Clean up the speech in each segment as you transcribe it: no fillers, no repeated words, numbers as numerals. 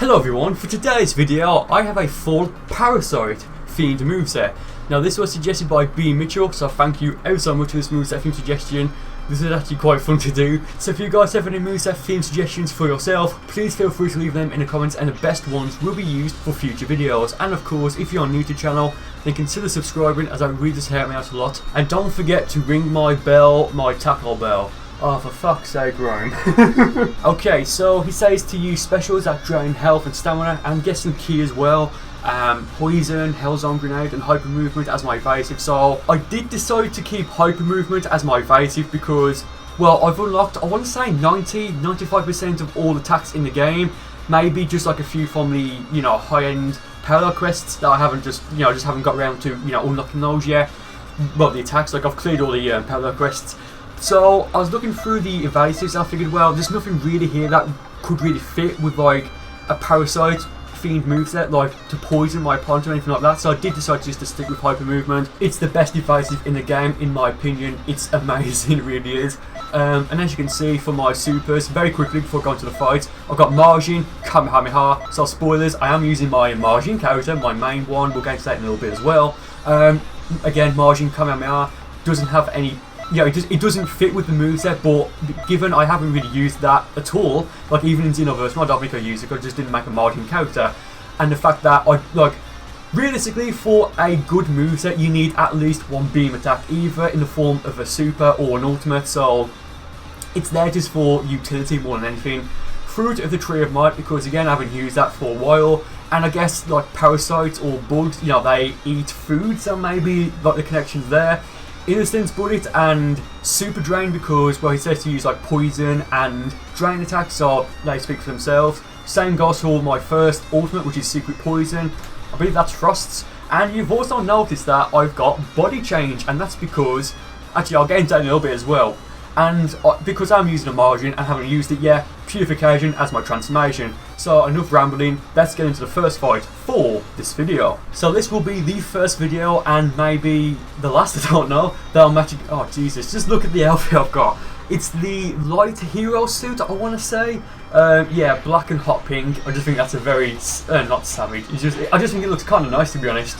Hello everyone, for today's video I have a full Parasite themed moveset. Now this was suggested by B. Mitchell, so thank you ever so much for this moveset theme suggestion. This is actually quite fun to do. So if you guys have any moveset theme suggestions for yourself, please feel free to leave them in the comments and the best ones will be used for future videos. And of course, if you are new to the channel, then consider subscribing as I really just help me out a lot. And don't forget to ring my bell, my tackle bell. Oh, for fuck's sake, Rome. Okay, so he says to use specials that drain health and stamina and get some key as well. Poison, Hellzone Grenade and Hyper Movement as my evasive. So I did decide to keep Hyper Movement as my evasive because, well, I've unlocked, I want to say 90-95% of all attacks in the game. Maybe just like a few from the, high-end parallel quests that I haven't just haven't got around to, unlocking those yet. Well, the attacks, like I've cleared all the parallel quests. So I was looking through the evasives and I figured, well, there's nothing really here that could really fit with like a Parasite themed moveset, like to poison my opponent or anything like that. So I did decide just to stick with Hyper Movement. It's the best evasive in the game, in my opinion. It's amazing, it really is. And as you can see for my supers, very quickly before going to the fight, I've got Margin, Kamehameha. So spoilers, I am using my Margin character, my main one. We'll get into that in a little bit as well. Again, Margin, Kamehameha doesn't have any. It doesn't fit with the moveset, but given I haven't really used that at all, like even in Xenoverse, I don't think I used it because I just didn't make a Margin character. And the fact that realistically for a good moveset, you need at least one beam attack, either in the form of a super or an ultimate, so it's there just for utility more than anything. Fruit of the Tree of Might, because again I haven't used that for a while, and I guess like parasites or bugs, they eat food, so maybe like the connection's there. Innocence Bullet and Super Drain because, well, he says to use like poison and drain attacks, so they speak for themselves. Same goes for my first ultimate, which is Secret Poison. I believe that's Frost's. And you've also noticed that I've got Body Change, and that's because, actually I'll get into that in a little bit as well. And because I'm using a Margin and haven't used it yet, Purification as my transformation. So enough rambling, let's get into the first fight for this video. So this will be the first video and maybe the last, I don't know, that I'm actually, oh Jesus, just look at the outfit I've got. It's the light hero suit, I want to say. Yeah, black and hot pink. I just think that's a very, not savage, I just think it looks kind of nice, to be honest.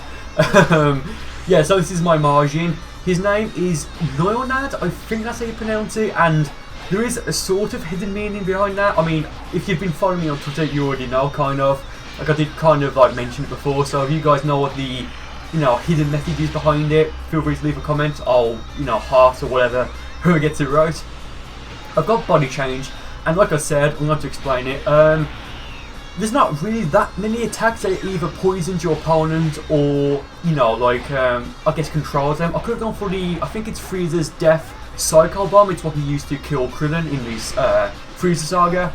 Yeah, so this is my Margin. His name is Leonard, I think that's how you pronounce it, and there is a sort of hidden meaning behind that. I mean, if you've been following me on Twitter, you already know, kind of. Like I did kind of like mention it before, so if you guys know what the, hidden message is behind it, feel free to leave a comment. I'll, heart or whatever, whoever gets it right. I've got Body Change, and like I said, I'm going to explain it. There's not really that many attacks that either poisons your opponent or, I guess controls them. I could have gone for the, I think it's Frieza's Death Cycle Bomb. It's what he used to kill Krillin in this Frieza saga.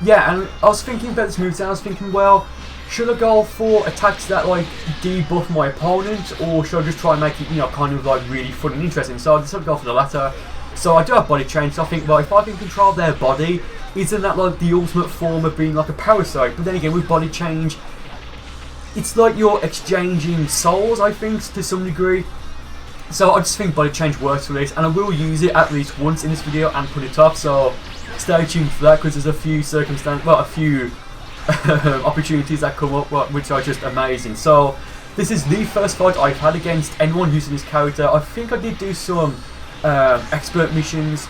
Yeah, and I was thinking about this moveset. I was thinking, well, should I go for attacks that like debuff my opponent, or should I just try and make it, kind of like really fun and interesting? So I decided to go for the latter. So I do have Body Change, so I think, well, if I can control their body, isn't that like the ultimate form of being like a parasite? But then again, with Body Change, it's like you're exchanging souls, I think, to some degree. So I just think Body Change works for this, and I will use it at least once in this video and put it up. So stay tuned for that, because there's a few opportunities that come up, which are just amazing. So this is the first fight I've had against anyone using this character. I think I did do some expert missions.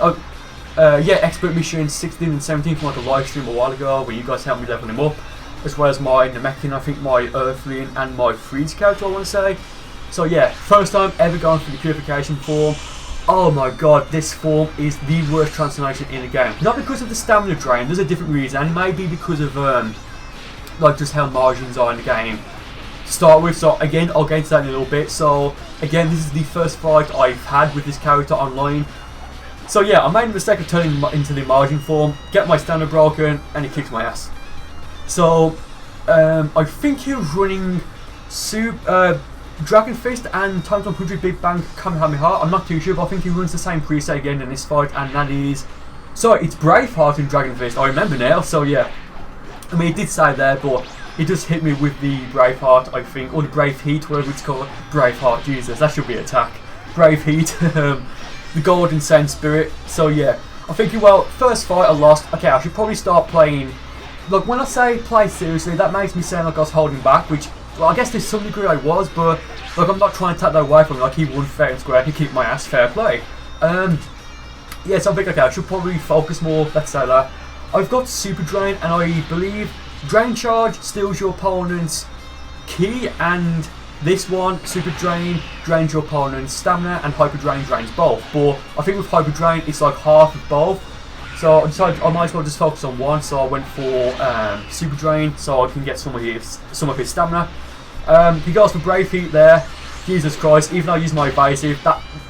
Yeah, expert missions 16 and 17 from like a live stream a while ago where you guys helped me level him up, as well as my Namekian, I think my Earthling and my Freeze character, I want to say. So yeah, first time ever going for the Purification form. Oh my god, this form is the worst transformation in the game. Not because of the stamina drain, there's a different reason, and it may be because of like just how margins are in the game to start with. So again, I'll get into that in a little bit. So again, this is the first fight I've had with this character online. So yeah, I made the mistake of turning into the Margin form, get my stamina broken, and it kicks my ass. So I think he was running Dragon Fist and times 100 Big Bang Kamehameha. I'm not too sure, but I think he runs the same preset again in this fight, and that is... Sorry, it's Braveheart in Dragon Fist, I remember now, so yeah. I mean, it did say there, but it just hit me with the Braveheart, I think, or the Brave Heat, whatever it's called. Braveheart, Jesus, that should be an attack. Brave Heat. The Golden Sand Spirit. So yeah, I'm thinking, well, first fight I lost. Okay, I should probably start playing Look, when I say play seriously, that makes me sound like I was holding back, which, well, I guess to some degree I was, but like, I'm not trying to take that away from him. Like, he won fair and square, he keep my ass, fair play. Yeah, so I think, okay, I should probably focus more, let's say that. I've got Super Drain, and I believe Drain Charge steals your opponent's key, and this one, Super Drain, drains your opponent's stamina, and Hyper Drain drains both. But I think with Hyper Drain, it's like half of both. So I decided I might as well just focus on one, so I went for Super Drain, so I can get some of his stamina. He goes for Brave Heat there. Jesus Christ, even though I use my evasive,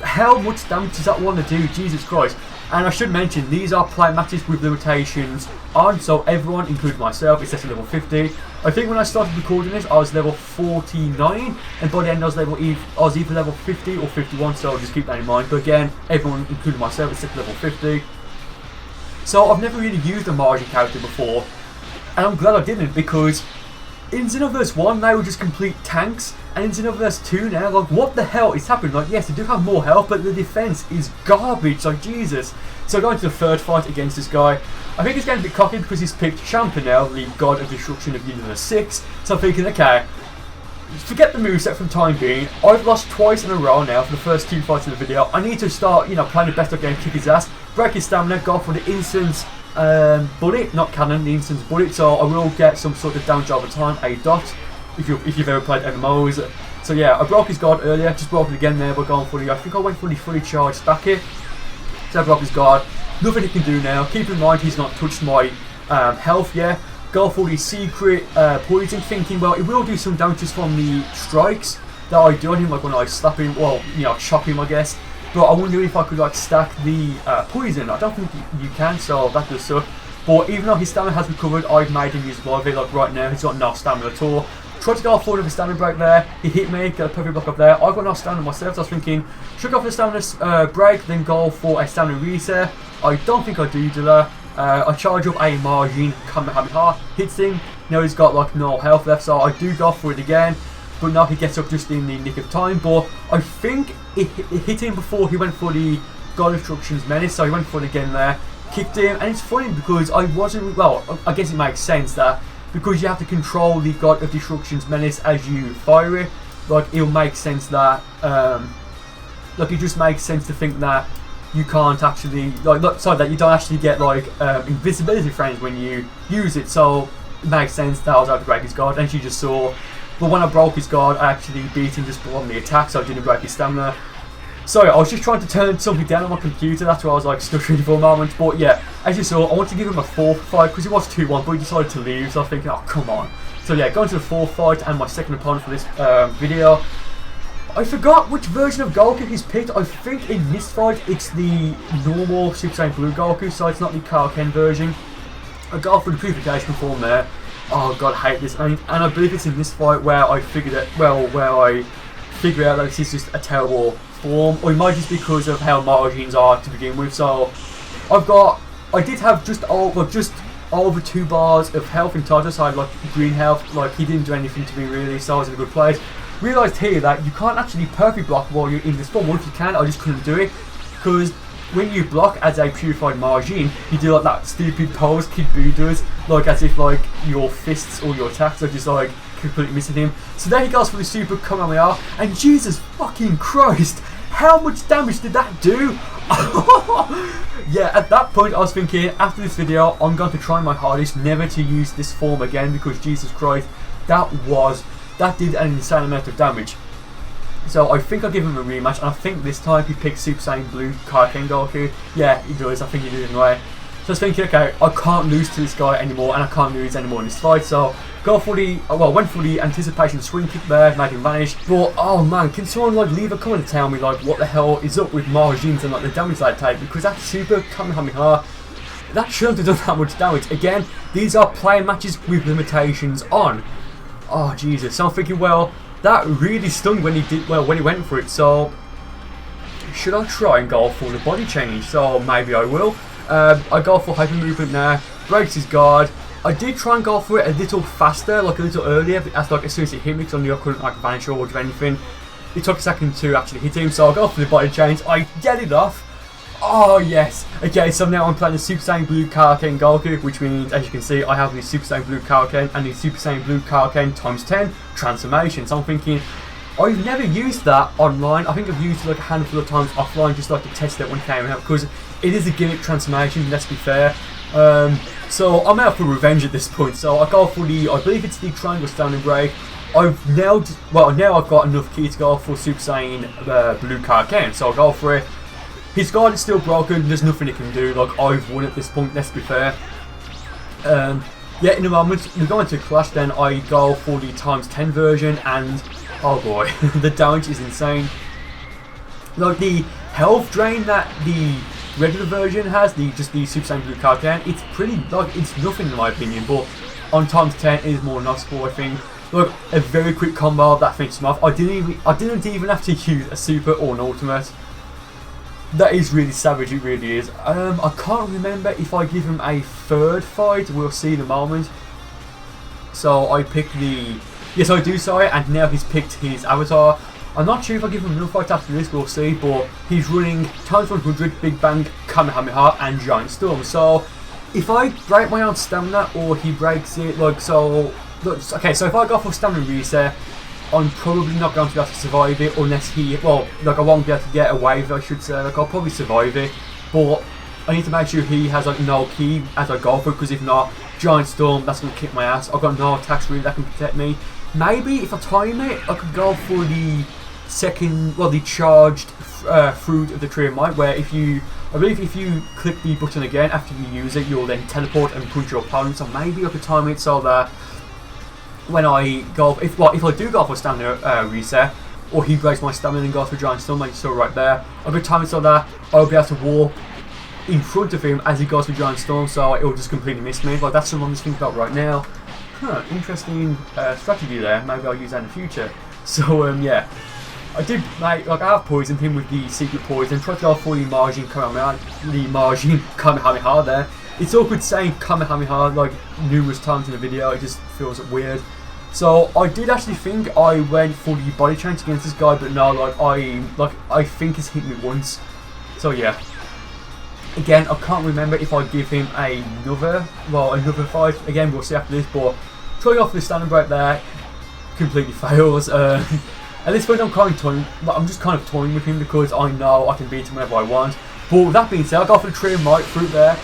how much damage does that one to do? Jesus Christ. And I should mention, these are play matches with limitations on, so everyone, including myself, is set to level 50. I think when I started recording this, I was level 49, and by the end I was either level 50 or 51, so just keep that in mind. But again, everyone, including myself, is set to level 50. So I've never really used a margin character before, and I'm glad I didn't, because in Xenoverse 1 they were just complete tanks, and in Xenoverse 2 now, like, what the hell is happening? Like, yes, they do have more health, but the defense is garbage, like, Jesus. So going to the third fight against this guy, I think he's getting a bit cocky because he's picked Champa now, the God of Destruction of Universe 6, so I'm thinking, okay, forget the moveset for the time being. I've lost twice in a row now for the first 2 fights of the video. I need to start, you know, playing the best I can, kick his ass, break his stamina, go for the instant bullet, not cannon, the instant bullet, so I will get some sort of damage over time, a dot, if you've ever played MMOs. So yeah, I broke his guard earlier, just broke it again there by going for the, I think I went for the fully charged back hit. So I broke his guard, nothing he can do now. Keep in mind he's not touched my health yet. Go for the secret poison, thinking, well, it will do some damage just from the strikes that I do on him, like when I slap him, well, you know, chop him, I guess. But I wonder if I could, like, stack the poison. I don't think you can, so that does suck. But even though his stamina has recovered, I've made him use Vive. Like right now, he's got no stamina at all. Tried to go forward with a stamina break there. He hit me, got a perfect block up there. I've got no stamina myself, so I was thinking, should I go for the stamina break, then go for a stamina reset? I don't think I do that. I charge up a margin, Kamehameha, hits him. Now he's got like no health left, so I do go for it again. But now he gets up just in the nick of time. But I think it hit him before he went for the God of Destruction's Menace, so he went for it again there. Kicked him, and it's funny because I wasn't, well, I guess it makes sense that because you have to control the God of Destruction's Menace as you fire it, like, it'll make sense that, like, it just makes sense to think that you can't actually, sorry, that you don't actually get, like, invisibility frames when you use it, so it makes sense that I was able to break his guard, and she just saw, but when I broke his guard, I actually beat him just on the attack, so I didn't break his stamina. Sorry, I was just trying to turn something down on my computer, that's why I was like stuttering for a moment, but yeah, as you saw, I wanted to give him a fourth fight, because it was 2-1, but he decided to leave, so I was thinking, oh, come on. So yeah, going to the fourth fight, and my second opponent for this video. I forgot which version of Goku he's picked. I think in this fight, it's the normal Super Saiyan Blue Goku, so it's not the Kaioken version. I got for the purification form there. Oh god, I hate this, and I believe it's in this fight where I figured it, well, where I figured out that this is just a terrible form, or it might just be because of how margins are to begin with. So I did have just over 2 bars of health in total, so I had like green health, like he didn't do anything to me really, so I was in a good place. Realised here that you can't actually perfect block while you're in this form. Well, if you can, I just couldn't do it, because when you block as a purified margin, you do like that stupid pose Kid Buu does, like as if like your fists or your attacks are just like completely missing him. So there he goes for the super Kamehameha, and Jesus fucking Christ, how much damage did that do? Yeah, at that point I was thinking, after this video, I'm going to try my hardest never to use this form again, because Jesus Christ, that did an insane amount of damage. So I think I'll give him a rematch, and I think this time he picks Super Saiyan Blue Kaioken Goku. Yeah, he does, I think he did anyway. So I was thinking, okay, I can't lose to this guy anymore, and I can't lose anymore in this fight, so go for the, well, went for the anticipation swing kick there, made him vanish. But, oh man, can someone like leave a comment to tell me like what the hell is up with margins and like the damage they take, because that super Kamehameha, that shouldn't have done that much damage. Again, these are play matches with limitations on. Oh Jesus, so I'm thinking, well, that really stung when he went for it, so should I try and go for the body change? So maybe I will. I go for hyper movement now, breaks his guard. I did try and go for it a little faster, like a little earlier, but as soon as it hit me, because I knew I couldn't like vanish or do anything. It took a second to actually hit him, so I go for the body change. I get it off. Oh yes! Okay, so now I'm playing the Super Saiyan Blue Kaioken Goku, which means, as you can see, I have the Super Saiyan Blue Kaioken and the Super Saiyan Blue Kaioken times 10 transformation. So I'm thinking, I've never used that online. I think I've used it like a handful of times offline, just like to test it when it came out, because it is a gimmick transformation, let's be fair. So I'm out for revenge at this point, so I go for the, I believe it's the triangle standing break. Now I've got enough key to go for Super Saiyan Blue Kaioken, so I'll go for it. His guard is still broken, there's nothing he can do, like I've won at this point, let's be fair. Yeah, in a moment, we go into Clash, then I go for the times 10 version, and oh boy, the damage is insane. Like the health drain that the regular version has, just the Super Saiyan Blue Kaioken, it's pretty, like, it's nothing in my opinion, but on times 10 it is more noticeable, I think. Look, a very quick combo that finished him off. I didn't even have to use a super or an ultimate. That is really savage, it really is. I can't remember if I give him a third fight, we'll see in a moment. So I picked the, yes I do, sorry, and now he's picked his avatar. I'm not sure if I give him another fight after this, we'll see, but he's running times 100, Big Bang, Kamehameha, and Giant Storm. So if I break my own stamina, or he breaks it, like so, look, okay, so if I go for stamina reset, I'm probably not going to be able to survive it unless he, well, like I won't be able to get away with it, I should say. Like I'll probably survive it, but I need to make sure he has like no key as I go for it, because if not, Giant Storm, that's going to kick my ass. I've got no attacks really that can protect me. Maybe if I time it, I could go for the second, well, the charged Fruit of the Tree of Might, where if you, I believe if you click the button again after you use it, you'll then teleport and punch your opponent. So maybe I could time it so that when I go, if I do go for stamina reset, or he breaks my stamina and goes for Giant Storm, like you saw right there, I could time it so that I'll be able to walk in front of him as he goes for Giant Storm, so it will just completely miss me. Like that's something I'm just thinking about right now. Huh, interesting strategy there. Maybe I'll use that in the future. So yeah, I did like I have poisoned him with the secret poison. Tried to go for the Margin Kamehameha there. It's awkward saying Kamehameha like numerous times in the video. It just feels weird. So I did actually think I went for the body change against this guy, but no, I think he's hit me once. So yeah. Again, I can't remember if I give him another fight. Again, we'll see after this, but trying off the standing break there completely fails. At this point I'm just kind of toying with him because I know I can beat him whenever I want. But with that being said, I go for the Tree of Might Fruit there.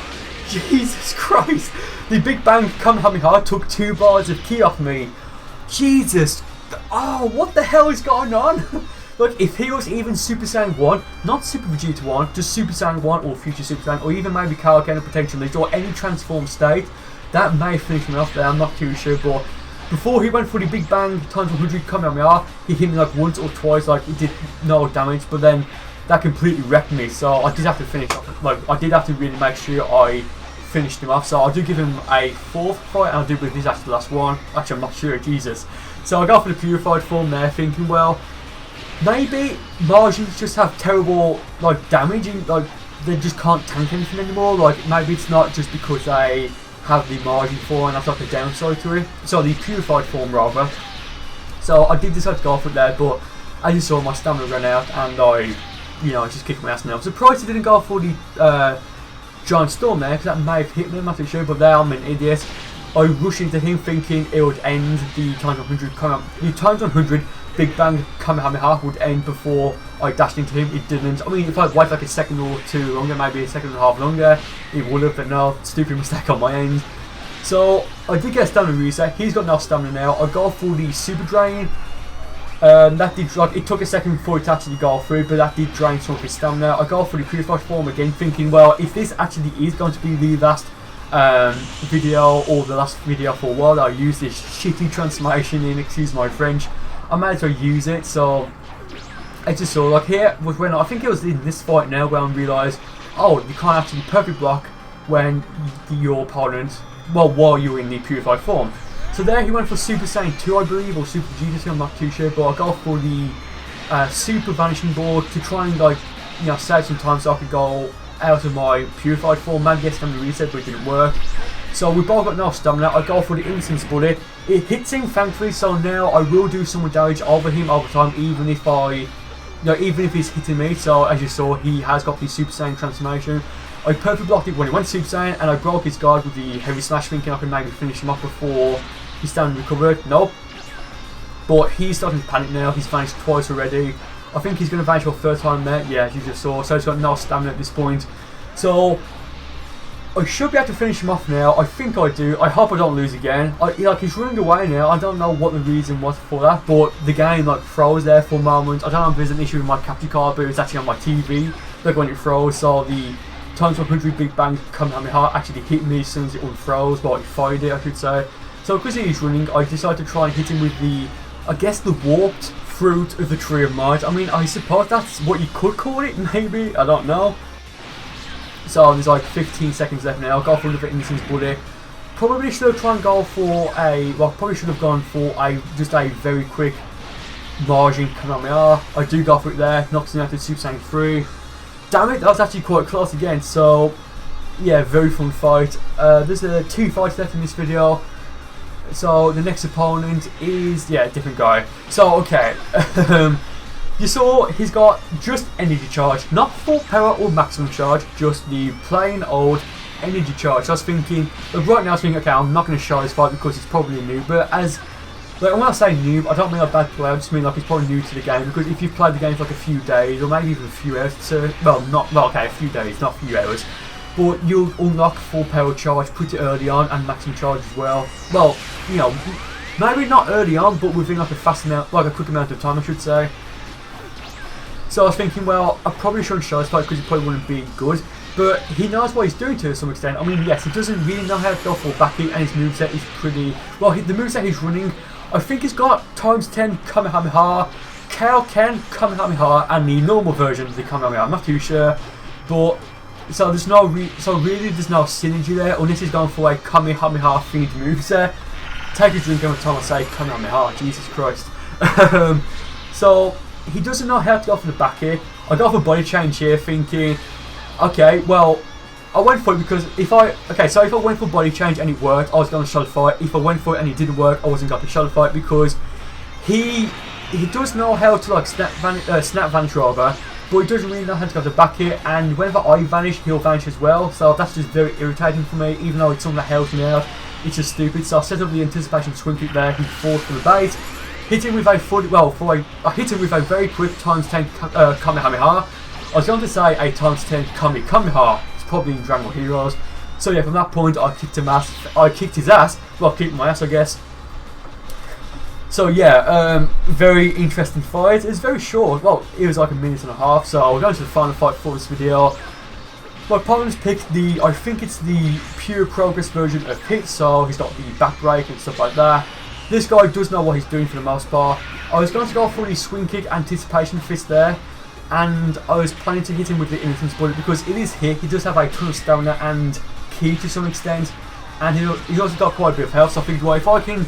Jesus Christ! The Big Bang Kamehameha took 2 bars of ki off me. Jesus! Oh, what the hell is going on? Look, if he was even Super Saiyan 1, not Super Vegeta 1, just Super Saiyan 1 or Future Super Saiyan, or even maybe Kaioken potentially, or any transformed state, that may finish me off there, I'm not too sure, but before he went for the Big Bang times 100 Kamehameha, he hit me like once or twice, like it did no damage, but then that completely wrecked me, so I did have to finish off, like I did have to really make sure I finished him off, so I do give him a 4th fight, and I do believe this is actually the last one. Actually, I'm not sure, Jesus. So I go for the purified form there, thinking, well, maybe Margins just have terrible like damage, and like they just can't tank anything anymore. Like maybe it's not just because they have the Margin form, and that's like a downside to it. So the purified form rather. So I did decide to go for it there, but as you saw, my stamina ran out, and I just kicked my ass now. I'm surprised I didn't go for the Giant Storm there, because that may have hit me, I'm not too sure, but there I'm an idiot. I rushed into him thinking it would end the times 100 the times 100 Big Bang Kamehameha would end before I dashed into him. It didn't. I mean, if I'd waited like a second or two longer, maybe a second and a half longer, it would have, but no, stupid mistake on my end. So I did get a stamina reset. He's got no stamina now. I go for the Super Drain. That did, like, it took a second before it actually go through, but that did drain some of his stamina. I go for the purified form again, thinking, well, if this actually is going to be the last video, or the last video for a while that I use this shitty transformation in, excuse my French, I might as well use it. So I just saw, like, here was when I think it was in this fight now where I realised, oh, you can't actually perfect block when your opponent, well, while you're in the purified form. So there he went for Super Saiyan 2, I believe, or Super Vegeta 2, I'm not too sure, but I go for the Super Vanishing Board to try and, like, save some time so I could go out of my purified form. Maybe get stamina reset, but it didn't work. So we both got no stamina. I go for the Instance Bullet. It hits him, thankfully, so now I will do some damage over him over time, even if I you know, even if he's hitting me. So as you saw, he has got the Super Saiyan transformation. I perfectly blocked it when he went Super Saiyan, and I broke his guard with the heavy slash, thinking I could maybe finish him off before his stamina recovered. Nope. But he's starting to panic now. He's vanished twice already. I think he's going to vanish for a third time there. Yeah, as you just saw. So he's got no stamina at this point. So I should be able to finish him off now. I think I do. I hope I don't lose again. Like, he's running away now. I don't know what the reason was for that, but the game like froze there for a moment. I don't know if there's an issue with my capture card, but it's actually on my TV. Like when it froze, so the times 100 Big Bang Kamehameha actually hit me as soon as it unfroze, but I fired it, I should say. So because he's running, I decided to try and hit him with the, I guess, the warped fruit of the Tree of Might. I mean, I suppose that's what you could call it, maybe. I don't know. So there's like 15 seconds left now. Go for another Innocence Bullet. Probably should have tried and go for a, well, probably should have gone for a just a very quick margin Kamehameha. I do go for it there. Knocks him out to Super Saiyan 3. Damn it, that was actually quite close again. So yeah, very fun fight. There's 2 fights left in this video. So the next opponent is, yeah, a different guy. So okay, you saw he's got just energy charge, not full power or maximum charge, just the plain old energy charge. So I was thinking, right now I was thinking, okay, I'm not going to show this fight because it's probably new, but as, like, when I say noob, I don't mean a bad player, I just mean like he's probably new to the game, because if you've played the game for like a few days, or maybe even a few hours, okay, a few days, not a few hours, but you'll unlock full power charge pretty early on, and maximum charge as well. Well, you know, maybe not early on, but within like a quick amount of time, I should say. So I was thinking, well, I probably shouldn't show this fight because it probably wouldn't be good. But he knows what he's doing to some extent. I mean, yes, he doesn't really know how to go full backing, and his moveset is pretty... Well, the moveset he's running, I think he's got times 10 Kamehameha, KO Ken Kamehameha, and the normal version of the Kamehameha. I'm not too sure. But, so there's no... really there's no synergy there, unless he's going for a Kamehameha themed moveset. Take a drink every time I say Kamehameha, Jesus Christ. So... he doesn't know how to go for the back here. I got for body change here thinking, okay, well, I went for it because if I went for body change and it worked, I was going to show the fight. If I went for it and it didn't work, I wasn't going to show the fight, because he does know how to like snap vanish rather, but he doesn't really know how to go to the back here, and whenever I vanish, he'll vanish as well, so that's just very irritating for me, even though it's something that helps me out. It's just stupid. So I set up the anticipation swing kick there, he falls for the bait. Hit him with a I hit him with a very quick times 10 Kamehameha. I was going to say a times 10 Kamehameha. It's probably in Dragon Ball Heroes. So yeah, from that point I kicked his ass. Well, I kicked my ass, I guess. So yeah, very interesting fight. It's very short. Well, it was like a minute and a half. So we're going to the final fight for this video. My opponent's picked the, I think it's the pure progress version of Hit. So he's got the back break and stuff like that. This guy does know what he's doing for the most part. I was going to go for the swing kick anticipation fist there, and I was planning to hit him with the Innocence Bullet because it is hit. He does have a ton of stamina and ki to some extent, and he's also got quite a bit of health. So I figured, well, if I can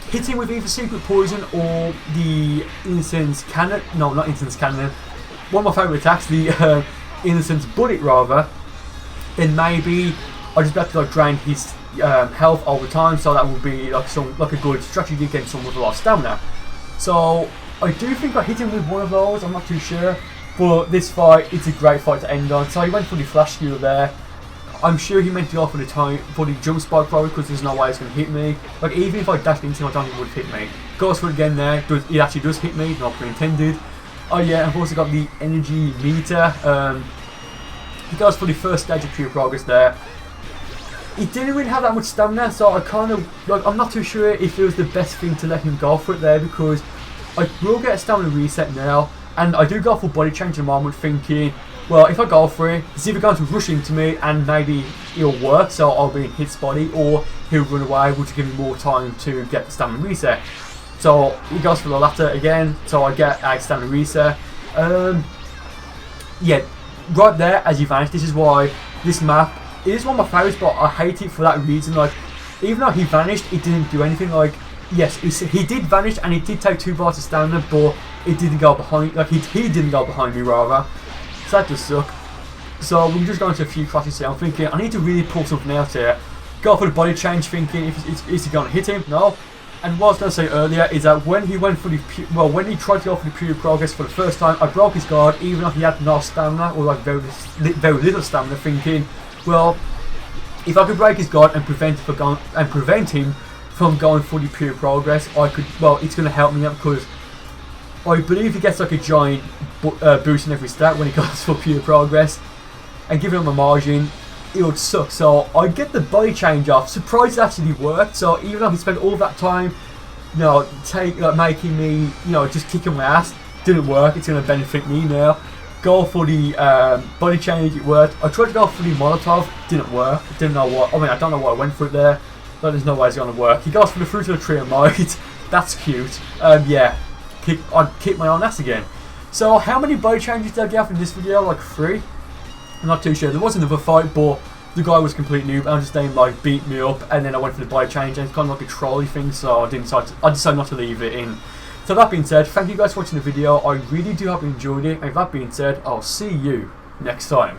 hit him with either Secret Poison or the Innocence Cannon, no, not Innocence Cannon, one of my favourite attacks, the Innocence Bullet rather, then maybe I just have to like drain his health all the time, so that would be like a good strategy against someone with a lot of stamina. So I do think I hit him with one of those, I'm not too sure, but this fight, it's a great fight to end on. So he went for the flash skewer there. I'm sure he meant to go for the jump spike probably, because there's no way it's going to hit me. Like, even if I dashed into him, I don't think it would have hit me. Goes for it again there, it actually does hit me, not intended. Oh yeah, I've also got the energy meter. He goes for the first stage of pure progress there. He didn't really have that much stamina, so I kind of, like, I'm not too sure if it was the best thing to let him go for it there, because I will get a stamina reset now, and I do go for body change at the moment thinking, well, if I go for it, it's either going to rush into me and maybe it'll work, so I'll be in his body, or he'll run away, which will give me more time to get the stamina reset. So he goes for the latter again, so I get a stamina reset. Yeah, right there, as you vanish, this is why this map, it is one of my favourites, but I hate it for that reason. Like, even though he vanished, it didn't do anything. Like, yes, he did vanish and he did take 2 bars of stamina, but it didn't go behind. Like, he didn't go behind me rather. So that does suck. So we're just going to a few classes here. I'm thinking I need to really pull something out here. Go for the body change, thinking is he going to hit him? No. And what I was going to say earlier is that when he went for the when he tried to go for the pure progress for the first time, I broke his guard even though he had no stamina or like very little stamina, thinking, well, if I could break his guard and prevent him from going for the pure progress, I could. Well, it's going to help me out because I believe he gets like a giant boost in every stat when he goes for pure progress, and giving him a margin, it would suck. So I'd get the body change off. Surprised it actually worked. So even though he spent all that time, you know, making me, you know, just kicking my ass, didn't work. It's going to benefit me now. Go for the body change, it worked. I tried to go for the Molotov, didn't work. Didn't know what. I mean, I don't know why I went for it there. But there's no way it's going to work. He goes for the Fruit of the Tree of Might. That's cute. Yeah, I'd kick my own ass again. So how many body changes did I get in this video? Like 3? I'm not too sure. There was another fight, but the guy was complete noob. I just named like beat me up, and then I went for the body change, and it's kind of like a trolley thing. So I decided not to leave it in. So that being said, thank you guys for watching the video. I really do hope you enjoyed it. And with that being said, I'll see you next time.